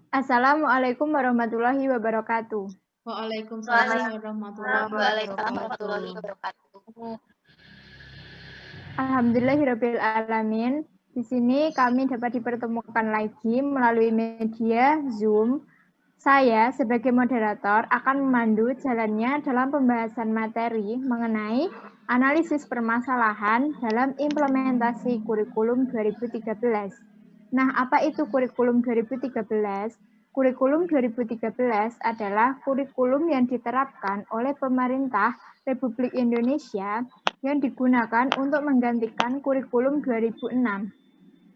Assalamualaikum warahmatullahi wabarakatuh. Waalaikumsalam warahmatullahi Warahmatullahi wabarakatuh. wabarakatuh. Alhamdulillahirabbil alamin. Di sini kami dapat dipertemukan lagi melalui media Zoom. Saya sebagai moderator akan memandu jalannya dalam pembahasan materi mengenai analisis permasalahan dalam implementasi kurikulum 2013. Nah, apa itu kurikulum 2013? Kurikulum 2013 adalah kurikulum yang diterapkan oleh pemerintah Republik Indonesia yang digunakan untuk menggantikan kurikulum 2006.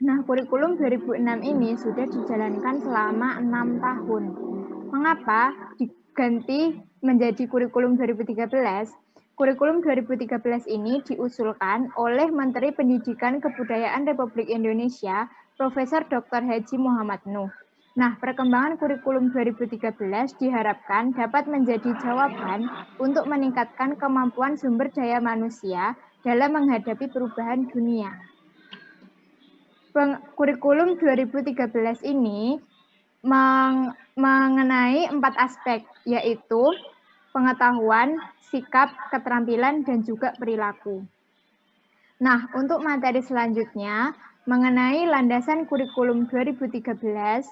Nah, kurikulum 2006 ini sudah dijalankan selama 6 tahun. Mengapa diganti menjadi kurikulum 2013? Kurikulum 2013 ini diusulkan oleh Menteri Pendidikan Kebudayaan Republik Indonesia, Profesor Dr. Haji Muhammad Nuh. Nah, perkembangan kurikulum 2013 diharapkan dapat menjadi jawaban untuk meningkatkan kemampuan sumber daya manusia dalam menghadapi perubahan dunia. Kurikulum 2013 ini mengenai 4 aspek, yaitu pengetahuan, sikap, keterampilan, dan juga perilaku. Nah, untuk materi selanjutnya, mengenai landasan kurikulum 2013,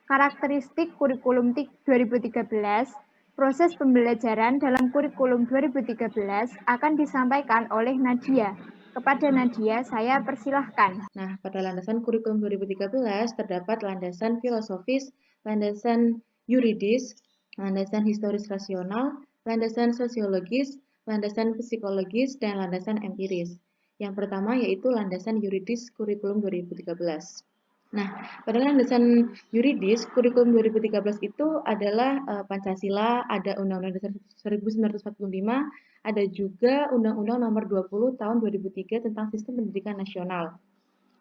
karakteristik kurikulum 2013, proses pembelajaran dalam kurikulum 2013 akan disampaikan oleh Nadia. Kepada Nadia, saya persilahkan. Nah, pada landasan kurikulum 2013 terdapat landasan filosofis, landasan yuridis, landasan historis rasional, landasan sosiologis, landasan psikologis, dan landasan empiris. Yang pertama yaitu landasan yuridis kurikulum 2013. Nah, pada landasan yuridis kurikulum 2013 itu adalah Pancasila, ada Undang-Undang Dasar 1945, ada juga Undang-Undang Nomor 20 Tahun 2003 tentang Sistem Pendidikan Nasional.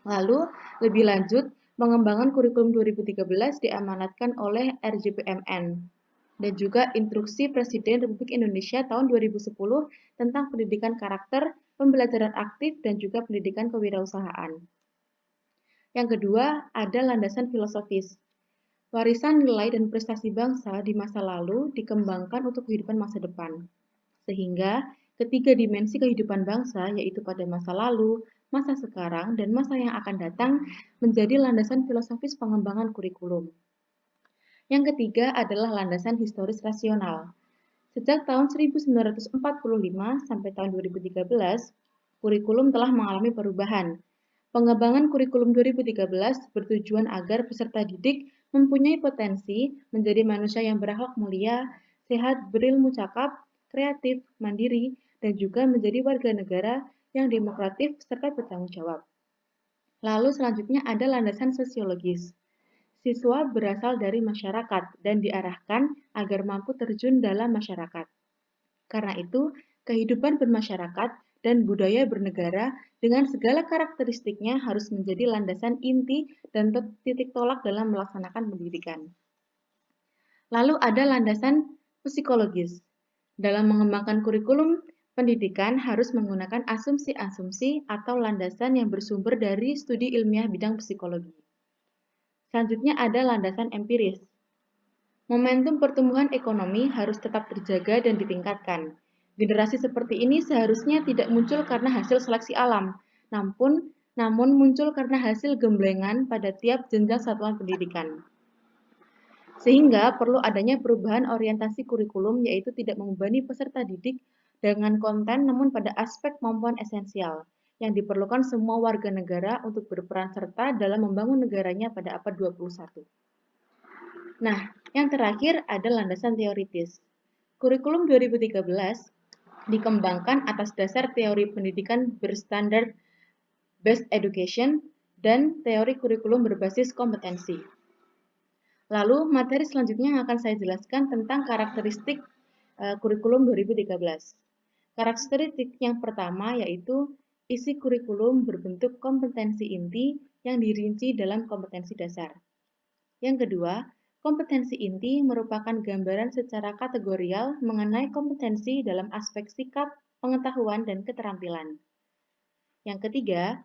Lalu, lebih lanjut, pengembangan kurikulum 2013 diamanatkan oleh RJPMN dan juga Instruksi Presiden Republik Indonesia tahun 2010 tentang pendidikan karakter, pembelajaran aktif, dan juga pendidikan kewirausahaan. Yang kedua, ada landasan filosofis. Warisan nilai dan prestasi bangsa di masa lalu dikembangkan untuk kehidupan masa depan. Sehingga ketiga dimensi kehidupan bangsa, yaitu pada masa lalu, masa sekarang, dan masa yang akan datang, menjadi landasan filosofis pengembangan kurikulum. Yang ketiga adalah landasan historis rasional. Sejak tahun 1945 sampai tahun 2013, kurikulum telah mengalami perubahan. Pengembangan kurikulum 2013 bertujuan agar peserta didik mempunyai potensi menjadi manusia yang berakhlak mulia, sehat, berilmu cakap, kreatif, mandiri, dan juga menjadi warga negara yang demokratif serta bertanggung jawab. Lalu selanjutnya ada landasan sosiologis. Siswa berasal dari masyarakat dan diarahkan agar mampu terjun dalam masyarakat. Karena itu, kehidupan bermasyarakat dan budaya bernegara dengan segala karakteristiknya harus menjadi landasan inti dan titik tolak dalam melaksanakan pendidikan. Lalu ada landasan psikologis. Dalam mengembangkan kurikulum pendidikan harus menggunakan asumsi-asumsi atau landasan yang bersumber dari studi ilmiah bidang psikologi. Selanjutnya ada landasan empiris. Momentum pertumbuhan ekonomi harus tetap terjaga dan ditingkatkan. Generasi seperti ini seharusnya tidak muncul karena hasil seleksi alam, namun muncul karena hasil gemblengan pada tiap jenjang satuan pendidikan. Sehingga perlu adanya perubahan orientasi kurikulum, yaitu tidak membebani peserta didik dengan konten namun pada aspek kemampuan esensial yang diperlukan semua warga negara untuk berperan serta dalam membangun negaranya pada abad 21. Nah, yang terakhir ada landasan teoritis. Kurikulum 2013 dikembangkan atas dasar teori pendidikan berstandar Best Education dan teori kurikulum berbasis kompetensi. Lalu, materi selanjutnya yang akan saya jelaskan tentang karakteristik kurikulum 2013. Karakteristik yang pertama yaitu isi kurikulum berbentuk kompetensi inti yang dirinci dalam kompetensi dasar. Yang kedua, kompetensi inti merupakan gambaran secara kategorial mengenai kompetensi dalam aspek sikap, pengetahuan, dan keterampilan. Yang ketiga,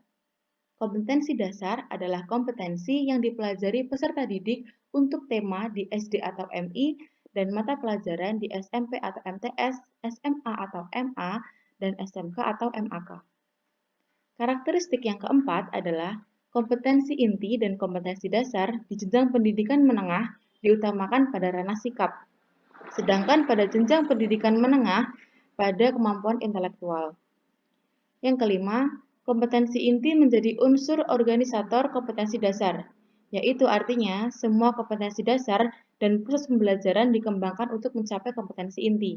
kompetensi dasar adalah kompetensi yang dipelajari peserta didik untuk tema di SD atau MI dan mata pelajaran di SMP atau MTS, SMA atau MA, dan SMK atau MAK. Karakteristik yang keempat adalah kompetensi inti dan kompetensi dasar di jenjang pendidikan menengah diutamakan pada ranah sikap, sedangkan pada jenjang pendidikan menengah pada kemampuan intelektual. Yang kelima, kompetensi inti menjadi unsur organisator kompetensi dasar, yaitu artinya semua kompetensi dasar dan proses pembelajaran dikembangkan untuk mencapai kompetensi inti.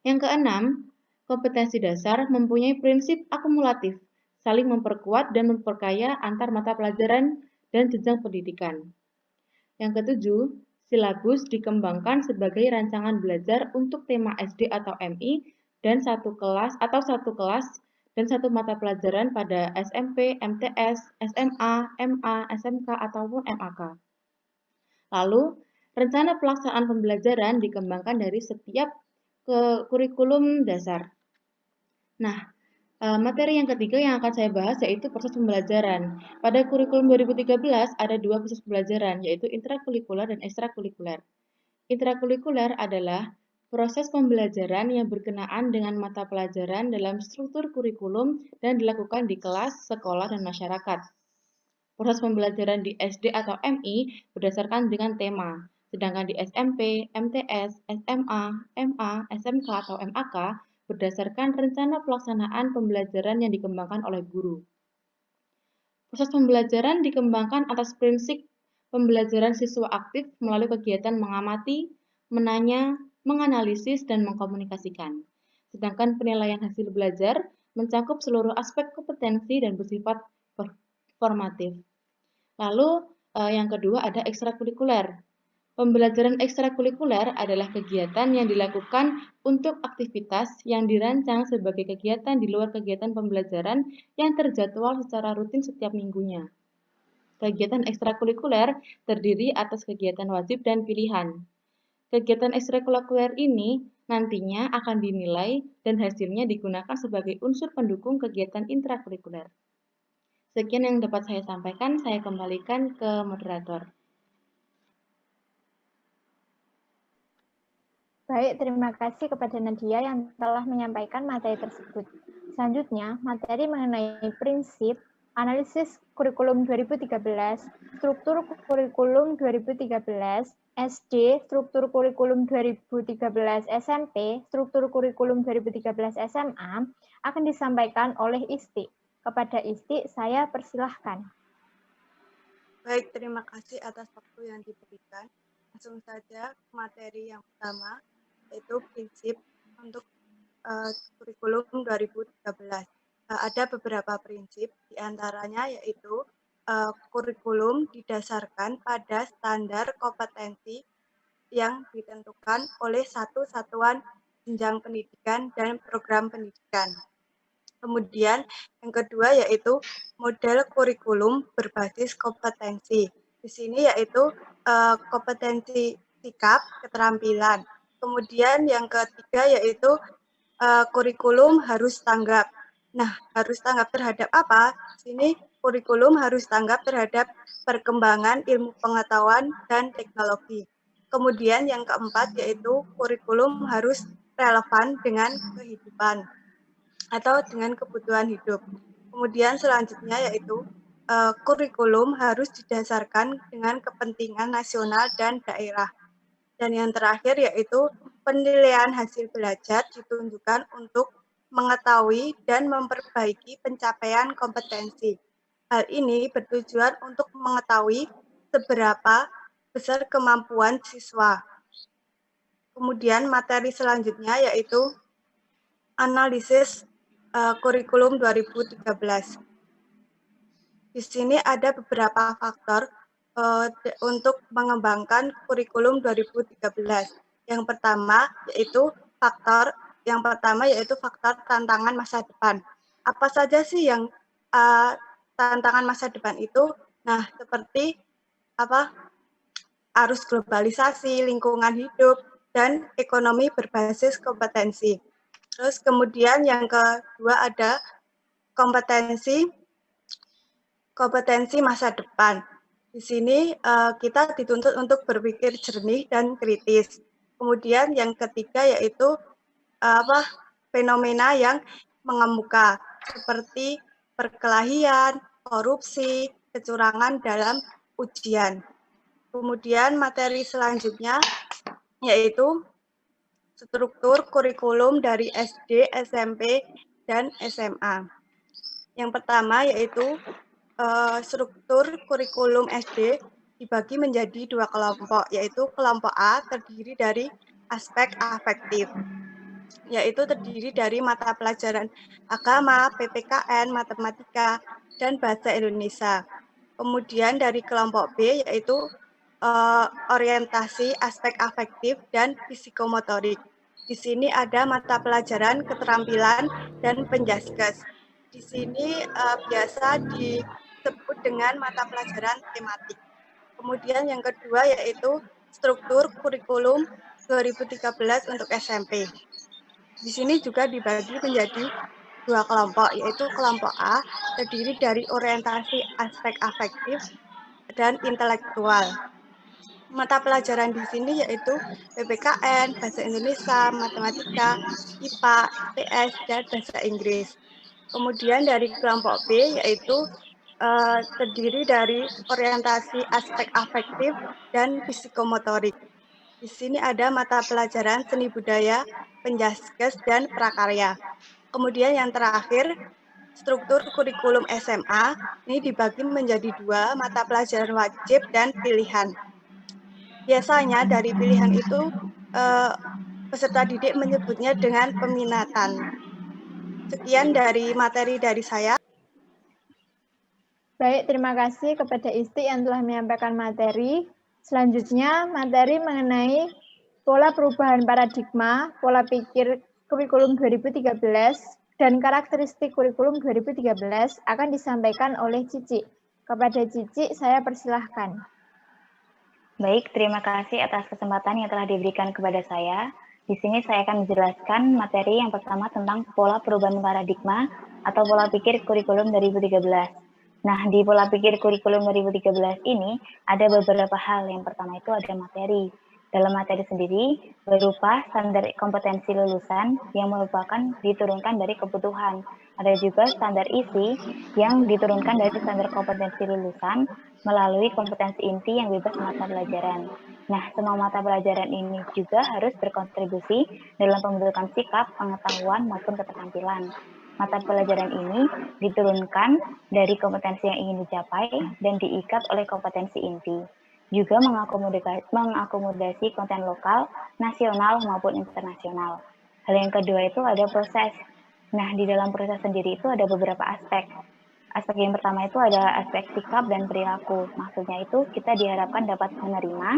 Yang keenam, kompetensi dasar mempunyai prinsip akumulatif, saling memperkuat dan memperkaya antar mata pelajaran dan jenjang pendidikan. Yang ketujuh, silabus dikembangkan sebagai rancangan belajar untuk tema SD atau MI dan satu kelas dan satu mata pelajaran pada SMP, MTS, SMA, MA, SMK ataupun MAK. Lalu, rencana pelaksanaan pembelajaran dikembangkan dari setiap kurikulum dasar. Nah, materi yang ketiga yang akan saya bahas yaitu proses pembelajaran. Pada kurikulum 2013 ada dua proses pembelajaran, yaitu intrakurikuler dan ekstrakurikuler. Intrakurikuler adalah proses pembelajaran yang berkenaan dengan mata pelajaran dalam struktur kurikulum dan dilakukan di kelas, sekolah, dan masyarakat. Proses pembelajaran di SD atau MI berdasarkan dengan tema, sedangkan di SMP, MTS, SMA, MA, SMK, atau MAK berdasarkan rencana pelaksanaan pembelajaran yang dikembangkan oleh guru. Proses pembelajaran dikembangkan atas prinsip pembelajaran siswa aktif melalui kegiatan mengamati, menanya, menganalisis, dan mengkomunikasikan. Sedangkan penilaian hasil belajar mencakup seluruh aspek kompetensi dan bersifat formatif. Lalu yang kedua ada ekstrakurikuler. Pembelajaran ekstrakurikuler adalah kegiatan yang dilakukan untuk aktivitas yang dirancang sebagai kegiatan di luar kegiatan pembelajaran yang terjadwal secara rutin setiap minggunya. Kegiatan ekstrakurikuler terdiri atas kegiatan wajib dan pilihan. Kegiatan ekstrakurikuler ini nantinya akan dinilai dan hasilnya digunakan sebagai unsur pendukung kegiatan intrakurikuler. Sekian yang dapat saya sampaikan, saya kembalikan ke moderator. Baik, terima kasih kepada Nadia yang telah menyampaikan materi tersebut. Selanjutnya, materi mengenai prinsip analisis kurikulum 2013, struktur kurikulum 2013, SD, struktur kurikulum 2013 SMP, struktur kurikulum 2013 SMA akan disampaikan oleh Isti. Kepada Isti, saya persilahkan. Baik, terima kasih atas waktu yang diberikan. Langsung saja materi yang pertama, yaitu prinsip untuk kurikulum 2013. Ada beberapa prinsip, diantaranya yaitu kurikulum didasarkan pada standar kompetensi yang ditentukan oleh satu satuan jenjang pendidikan dan program pendidikan. Kemudian yang kedua yaitu model kurikulum berbasis kompetensi. Di sini yaitu kompetensi sikap, keterampilan. Kemudian yang ketiga yaitu kurikulum harus tanggap. Nah, harus tanggap terhadap apa? Di sini kurikulum harus tanggap terhadap perkembangan ilmu pengetahuan dan teknologi. Kemudian yang keempat yaitu kurikulum harus relevan dengan kehidupan atau dengan kebutuhan hidup. Kemudian selanjutnya yaitu kurikulum harus didasarkan dengan kepentingan nasional dan daerah. Dan yang terakhir yaitu penilaian hasil belajar ditunjukkan untuk mengetahui dan memperbaiki pencapaian kompetensi. Hal ini bertujuan untuk mengetahui seberapa besar kemampuan siswa. Kemudian materi selanjutnya yaitu analisis kurikulum 2013. Di sini ada beberapa faktor untuk mengembangkan kurikulum 2013. Yang pertama yaitu faktor tantangan masa depan. Apa saja sih yang tantangan masa depan itu? Nah, seperti arus globalisasi, lingkungan hidup, dan ekonomi berbasis kompetensi. Terus kemudian yang kedua ada kompetensi masa depan. Di sini kita dituntut untuk berpikir jernih dan kritis. Kemudian yang ketiga yaitu fenomena yang mengemuka seperti perkelahian, korupsi, kecurangan dalam ujian. Kemudian materi selanjutnya yaitu struktur kurikulum dari SD, SMP, dan SMA. Yang pertama yaitu struktur kurikulum SD dibagi menjadi 2 kelompok, yaitu kelompok A terdiri dari aspek afektif, yaitu terdiri dari mata pelajaran agama, PPKN, matematika, dan bahasa Indonesia. Kemudian dari kelompok B yaitu orientasi aspek afektif dan psikomotorik. Di sini ada mata pelajaran keterampilan dan penjaskes. Di sini biasa disebut dengan mata pelajaran tematik. Kemudian yang kedua yaitu struktur kurikulum 2013 untuk SMP. Di sini juga dibagi menjadi 2 kelompok, yaitu kelompok A terdiri dari orientasi aspek afektif dan intelektual. Mata pelajaran di sini yaitu PPKN, Bahasa Indonesia, Matematika, IPA, IPS, dan Bahasa Inggris. Kemudian dari kelompok B yaitu terdiri dari orientasi aspek afektif dan psikomotorik. Di sini ada mata pelajaran seni budaya, penjaskes, dan prakarya. Kemudian yang terakhir, struktur kurikulum SMA ini dibagi menjadi 2, mata pelajaran wajib dan pilihan. Biasanya dari pilihan itu peserta didik menyebutnya dengan peminatan. Sekian dari materi dari saya. Baik, terima kasih kepada Isti yang telah menyampaikan materi. Selanjutnya, materi mengenai pola perubahan paradigma, pola pikir kurikulum 2013, dan karakteristik kurikulum 2013 akan disampaikan oleh Cici. Kepada Cici, saya persilahkan. Baik, terima kasih atas kesempatan yang telah diberikan kepada saya. Di sini saya akan menjelaskan materi yang pertama tentang pola perubahan paradigma atau pola pikir kurikulum 2013. Nah, di pola pikir kurikulum 2013 ini ada beberapa hal. Yang pertama itu ada materi. Dalam materi sendiri berupa standar kompetensi lulusan yang merupakan diturunkan dari kebutuhan. Ada juga standar isi yang diturunkan dari standar kompetensi lulusan melalui kompetensi inti yang bebas mata pelajaran. Nah, semua mata pelajaran ini juga harus berkontribusi dalam pembentukan sikap, pengetahuan, maupun keterampilan. Mata pelajaran ini diturunkan dari kompetensi yang ingin dicapai dan diikat oleh kompetensi inti. Juga mengakomodasi konten lokal, nasional, maupun internasional. Hal yang kedua itu ada proses. Nah, di dalam proses sendiri itu ada beberapa aspek. Aspek yang pertama itu ada aspek sikap dan perilaku. Maksudnya itu kita diharapkan dapat menerima,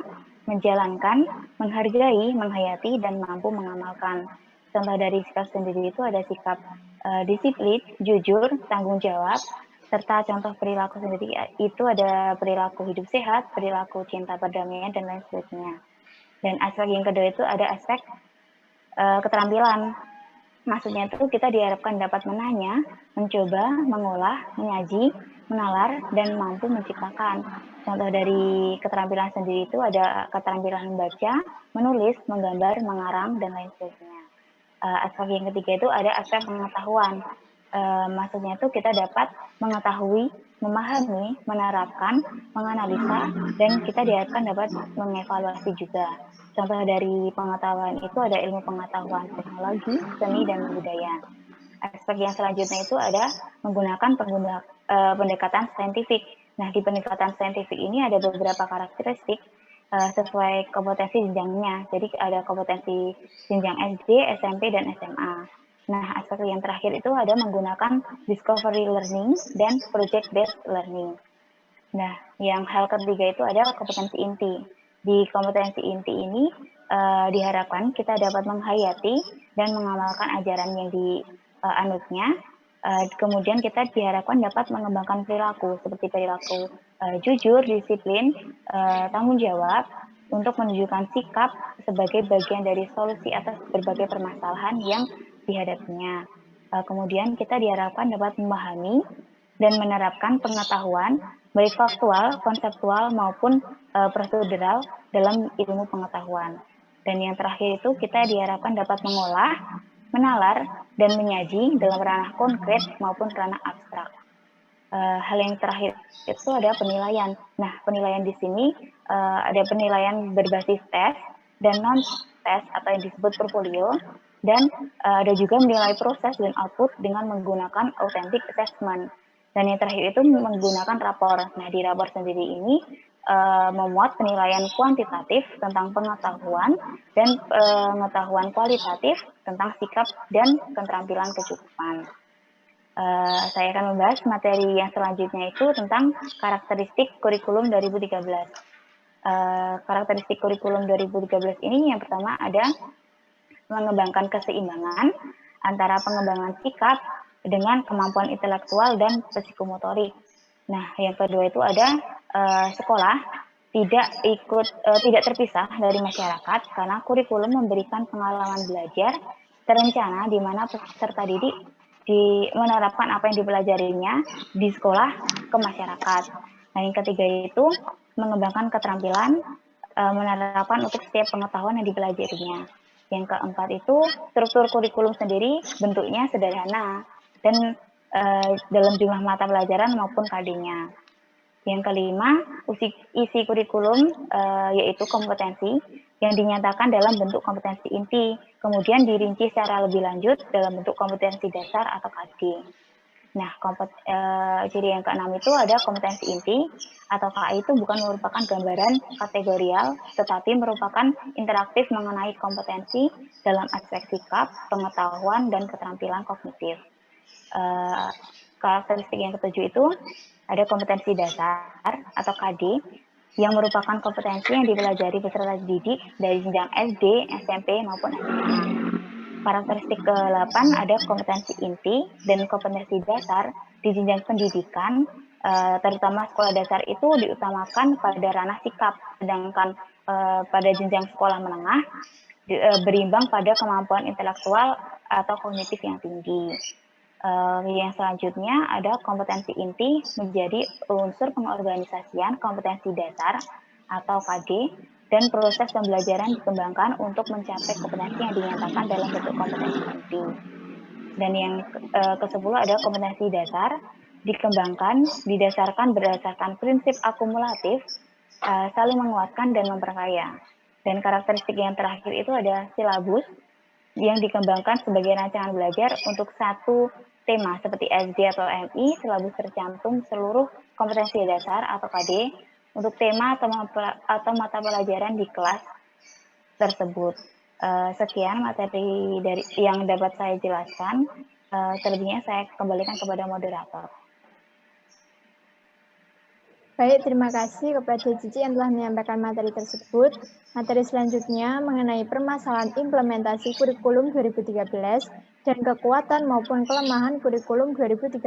menjalankan, menghargai, menghayati, dan mampu mengamalkan. Contoh dari sikap sendiri itu ada sikap disiplin, jujur, tanggung jawab, serta contoh perilaku sendiri itu ada perilaku hidup sehat, perilaku cinta perdamaian, dan lain sebagainya. Dan aspek yang kedua itu ada aspek keterampilan. Maksudnya itu kita diharapkan dapat menanya, mencoba, mengolah, menyaji, menalar, dan mampu menciptakan. Contoh dari keterampilan sendiri itu ada keterampilan membaca, menulis, menggambar, mengarang, dan lain sebagainya. Aspek yang ketiga itu ada aspek pengetahuan. Maksudnya itu kita dapat mengetahui, memahami, menerapkan, menganalisa, dan kita diharapkan dapat mengevaluasi juga. Contoh dari pengetahuan itu ada ilmu pengetahuan teknologi, seni, dan budaya. Aspek yang selanjutnya itu ada menggunakan pendekatan saintifik. Nah, di pendekatan saintifik ini ada beberapa karakteristik sesuai kompetensi jenjangnya. Jadi ada kompetensi jenjang SD, SMP, dan SMA. Nah, aspek yang terakhir itu ada menggunakan discovery learning dan project-based learning. Nah, yang hal ketiga itu ada kompetensi inti. Di kompetensi inti ini diharapkan kita dapat menghayati dan mengamalkan ajaran yang dianutnya. Kemudian kita diharapkan dapat mengembangkan perilaku seperti perilaku jujur, disiplin, tanggung jawab untuk menunjukkan sikap sebagai bagian dari solusi atas berbagai permasalahan yang dihadapinya. Kemudian kita diharapkan dapat memahami dan menerapkan pengetahuan baik faktual, konseptual, maupun prosedural dalam ilmu pengetahuan. Dan yang terakhir itu kita diharapkan dapat mengolah, menalar, dan menyaji dalam ranah konkret maupun ranah abstrak. Hal yang terakhir itu ada penilaian. Nah, penilaian di sini ada penilaian berbasis tes dan non-tes atau yang disebut portfolio, dan ada juga menilai proses dan output dengan menggunakan authentic assessment. Dan yang terakhir itu menggunakan rapor. Nah, di rapor sendiri ini memuat penilaian kuantitatif tentang pengetahuan dan pengetahuan kualitatif tentang sikap dan keterampilan kecukupan. Saya akan membahas materi yang selanjutnya itu tentang karakteristik kurikulum 2013. Karakteristik kurikulum 2013 ini yang pertama ada mengembangkan keseimbangan antara pengembangan sikap dengan kemampuan intelektual dan psikomotorik. Nah, yang kedua itu ada sekolah tidak terpisah dari masyarakat karena kurikulum memberikan pengalaman belajar terencana di mana peserta didik menerapkan apa yang dipelajarinya di sekolah ke masyarakat. Nah, yang ketiga itu mengembangkan keterampilan menerapkan untuk setiap pengetahuan yang dipelajarinya. Yang keempat itu struktur kurikulum sendiri bentuknya sederhana dan dalam jumlah mata pelajaran maupun KD-nya. Yang kelima, isi kurikulum yaitu kompetensi yang dinyatakan dalam bentuk kompetensi inti, kemudian dirinci secara lebih lanjut dalam bentuk kompetensi dasar atau KD. Nah, ciri yang keenam itu ada kompetensi inti atau KI itu bukan merupakan gambaran kategorial, tetapi merupakan interaktif mengenai kompetensi dalam aspek sikap, pengetahuan, dan keterampilan kognitif. Karakteristik yang ketujuh itu ada kompetensi dasar atau KD yang merupakan kompetensi yang dipelajari peserta didik dari jenjang SD, SMP, maupun SMA. Karakteristik ke-8 ada kompetensi inti dan kompetensi dasar di jenjang pendidikan, terutama sekolah dasar itu diutamakan pada ranah sikap, sedangkan pada jenjang sekolah menengah berimbang pada kemampuan intelektual atau kognitif yang tinggi. Yang selanjutnya ada kompetensi inti menjadi unsur pengorganisasian kompetensi dasar atau KD, dan proses pembelajaran dikembangkan untuk mencapai kompetensi yang dinyatakan dalam bentuk kompetensi inti. Dan yang ke-10 ada kompetensi dasar dikembangkan didasarkan berdasarkan prinsip akumulatif, saling menguatkan dan memperkaya. Dan karakteristik yang terakhir itu ada silabus yang dikembangkan sebagai rancangan belajar untuk satu tema seperti SD atau MI. Silabus tercantum seluruh kompetensi dasar atau KD untuk tema atau mata pelajaran di kelas tersebut. Sekian materi yang dapat saya jelaskan. Selebihnya saya kembalikan kepada moderator. Baik, terima kasih kepada Cici yang telah menyampaikan materi tersebut. Materi selanjutnya mengenai permasalahan implementasi kurikulum 2013 dan kekuatan maupun kelemahan kurikulum 2013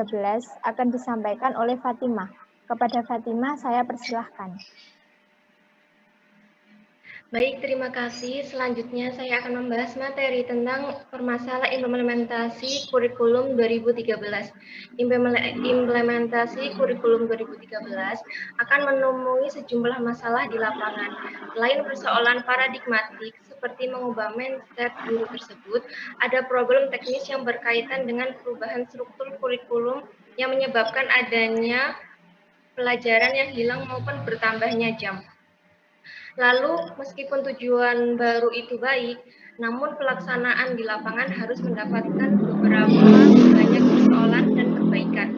akan disampaikan oleh Fatimah. Kepada Fatimah, saya persilahkan. Baik, terima kasih. Selanjutnya saya akan membahas materi tentang permasalahan implementasi kurikulum 2013. Implementasi kurikulum 2013 akan menemui sejumlah masalah di lapangan. Selain persoalan paradigmatik seperti mengubah mindset guru tersebut, ada problem teknis yang berkaitan dengan perubahan struktur kurikulum yang menyebabkan adanya pelajaran yang hilang maupun bertambahnya jam. Lalu, meskipun tujuan baru itu baik, namun pelaksanaan di lapangan harus mendapatkan beberapa banyak persoalan dan perbaikan.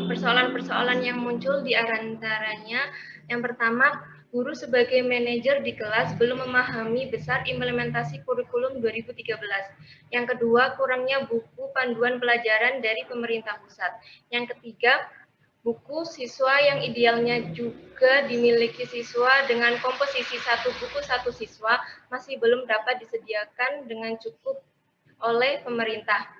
Persoalan-persoalan yang muncul di antaranya, yang pertama, guru sebagai manajer di kelas belum memahami besar implementasi kurikulum 2013. Yang kedua, kurangnya buku panduan pelajaran dari pemerintah pusat. Yang ketiga, buku siswa yang idealnya juga dimiliki siswa dengan komposisi satu buku satu siswa masih belum dapat disediakan dengan cukup oleh pemerintah.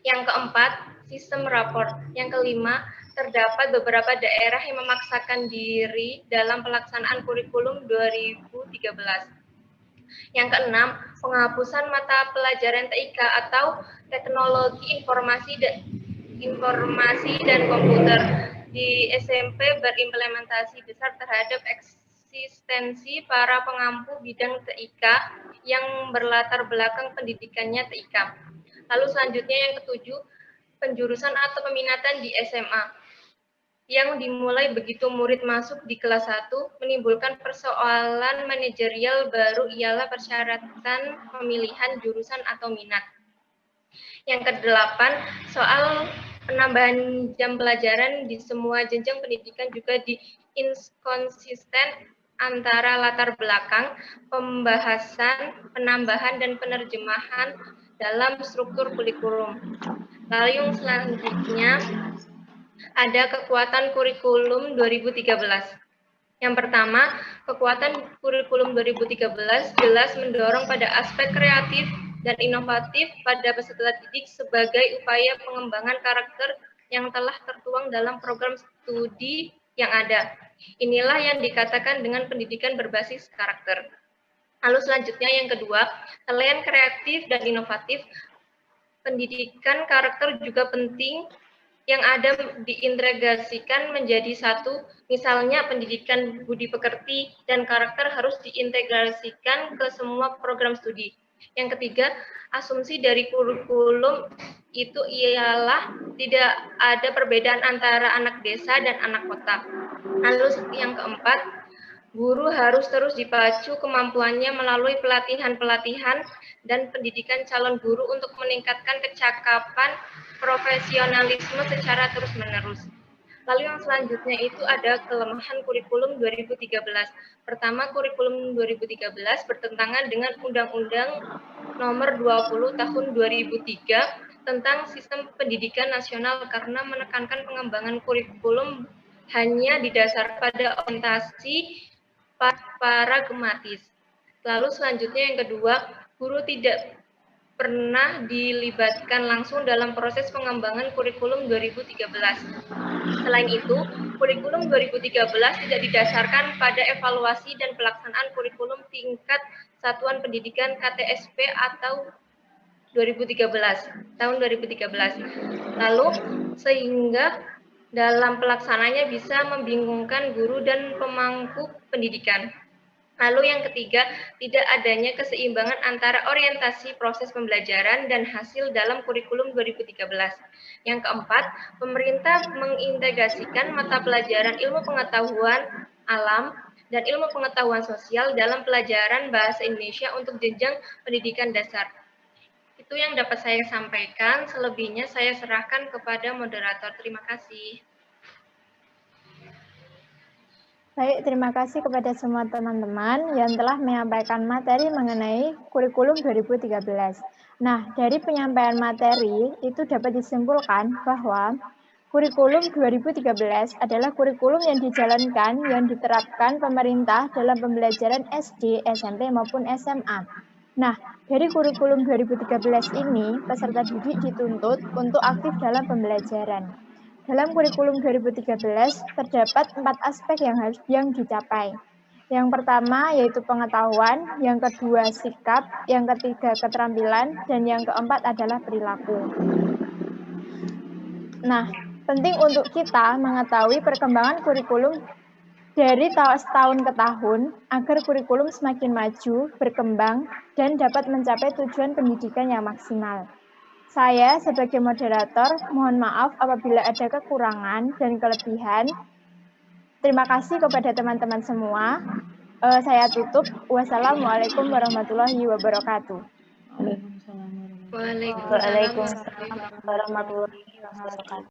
Yang keempat, sistem rapor. Yang kelima, terdapat beberapa daerah yang memaksakan diri dalam pelaksanaan kurikulum 2013. Yang keenam, penghapusan mata pelajaran TIK atau teknologi informasi dan komputer. di SMP berimplementasi besar terhadap eksistensi para pengampu bidang TIK yang berlatar belakang pendidikannya TIK. Lalu selanjutnya yang ketujuh, penjurusan atau peminatan di SMA. Yang dimulai begitu murid masuk di kelas 1 menimbulkan persoalan manajerial baru ialah persyaratan pemilihan jurusan atau minat. Yang kedelapan, soal penambahan jam pelajaran di semua jenjang pendidikan juga inkonsisten antara latar belakang, pembahasan, penambahan, dan penerjemahan dalam struktur kurikulum. Lalu yang selanjutnya, ada kekuatan kurikulum 2013. Yang pertama, kekuatan kurikulum 2013 jelas mendorong pada aspek kreatif dan inovatif pada peserta didik sebagai upaya pengembangan karakter yang telah tertuang dalam program studi yang ada. Inilah yang dikatakan dengan pendidikan berbasis karakter. Lalu selanjutnya yang kedua, selain kreatif dan inovatif, pendidikan karakter juga penting yang ada diintegrasikan menjadi satu, misalnya pendidikan budi pekerti dan karakter harus diintegrasikan ke semua program studi. Yang ketiga, asumsi dari kurikulum itu ialah tidak ada perbedaan antara anak desa dan anak kota. Lalu yang keempat, guru harus terus dipacu kemampuannya melalui pelatihan-pelatihan dan pendidikan calon guru untuk meningkatkan kecakapan profesionalisme secara terus-menerus. Lalu yang selanjutnya itu ada kelemahan kurikulum 2013. Pertama, kurikulum 2013 bertentangan dengan Undang-Undang Nomor 20 Tahun 2003 tentang Sistem Pendidikan Nasional karena menekankan pengembangan kurikulum hanya didasar pada orientasi pragmatis. Lalu selanjutnya yang kedua, guru tidak pernah dilibatkan langsung dalam proses pengembangan kurikulum 2013. Selain itu, kurikulum 2013 tidak didasarkan pada evaluasi dan pelaksanaan kurikulum tingkat satuan pendidikan KTSP atau 2013, tahun 2013. Lalu, sehingga dalam pelaksananya bisa membingungkan guru dan pemangku pendidikan. Lalu yang ketiga, tidak adanya keseimbangan antara orientasi proses pembelajaran dan hasil dalam kurikulum 2013. Yang keempat, pemerintah mengintegrasikan mata pelajaran ilmu pengetahuan alam dan ilmu pengetahuan sosial dalam pelajaran bahasa Indonesia untuk jenjang pendidikan dasar. Itu yang dapat saya sampaikan, selebihnya saya serahkan kepada moderator. Terima kasih. Baik, terima kasih kepada semua teman-teman yang telah menyampaikan materi mengenai kurikulum 2013. Nah, dari penyampaian materi itu dapat disimpulkan bahwa kurikulum 2013 adalah kurikulum yang dijalankan, yang diterapkan pemerintah dalam pembelajaran SD, SMP, maupun SMA. Nah, dari kurikulum 2013 ini, peserta didik dituntut untuk aktif dalam pembelajaran. Dalam kurikulum 2013 terdapat 4 aspek yang dicapai. Yang pertama yaitu pengetahuan, yang kedua sikap, yang ketiga keterampilan, dan yang keempat adalah perilaku. Nah, penting untuk kita mengetahui perkembangan kurikulum dari tahun ke tahun agar kurikulum semakin maju, berkembang, dan dapat mencapai tujuan pendidikan yang maksimal. Saya sebagai moderator, mohon maaf apabila ada kekurangan dan kelebihan. Terima kasih kepada teman-teman semua. Saya tutup. Wassalamualaikum warahmatullahi wabarakatuh. Waalaikumsalam warahmatullahi wabarakatuh.